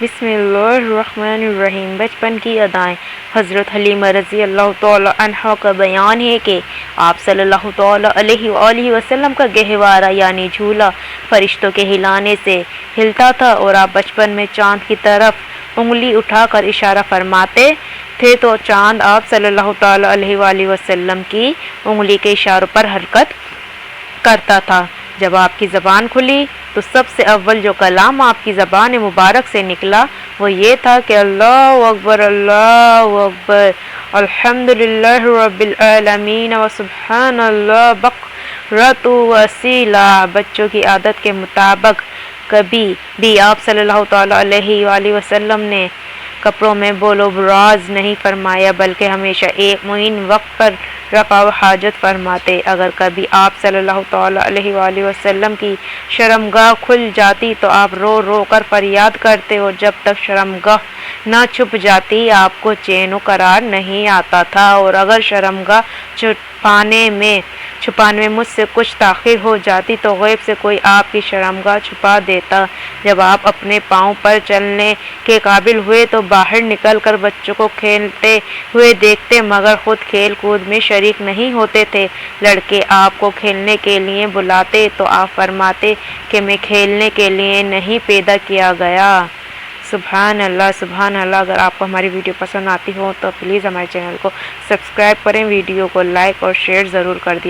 بسم اللہ الرحمن الرحیم۔ بچپن کی ادائیں۔ حضرت حلیمہ رضی اللہ تعالی عنہا کا بیان ہے کہ آپ صلی اللہ تعالی علیہ وآلہ وسلم کا گہوارہ یعنی جھولا فرشتوں کے ہلانے سے ہلتا تھا، اور آپ بچپن میں چاند کی طرف انگلی اٹھا کر اشارہ فرماتے تھے تو چاند آپ صلی اللہ تعالی علیہ وآلہ وسلم کی انگلی کے اشاروں پر حرکت کرتا تھا۔ جب آپ کی زبان کھلی تو سب سے اول جو کلام آپ کی زبان مبارک سے نکلا وہ یہ تھا کہ اللہ اکبر الحمدللہ رب العالمین وسبحان اللہ بکرۃ واسیلا۔ بچوں کی عادت کے مطابق کبھی بھی آپ صلی اللہ تعالی علیہ وآلہ وسلم نے کپڑوں میں بول و براز نہیں فرمایا، بلکہ ہمیشہ ایک معین وقت پر رفع و حاجت فرماتے۔ اگر کبھی آپ صلی اللہ تعالی علیہ وآلہ وسلم کی شرمگاہ کھل جاتی تو آپ رو رو کر فریاد کرتے، اور جب تک شرمگاہ نہ چھپ جاتی آپ کو چین و قرار نہیں آتا تھا، اور اگر شرمگاہ چھپانے میں مجھ سے کچھ تاخیر ہو جاتی تو غیب سے کوئی آپ کی شرمگاہ چھپا دیتا۔ جب آپ اپنے پاؤں پر چلنے کے قابل ہوئے تو باہر نکل کر بچوں کو کھیلتے ہوئے دیکھتے، مگر خود کھیل کود میں شریک نہیں ہوتے تھے۔ لڑکے آپ کو کھیلنے کے لیے بلاتے تو آپ فرماتے کہ میں کھیلنے کے لیے نہیں پیدا کیا گیا۔ سبحان اللہ سبحان اللہ۔ اگر آپ کو ہماری ویڈیو پسند آتی ہو تو پلیز ہمارے چینل کو سبسکرائب کریں، ویڈیو کو لائک اور شیئر ضرور کر دیا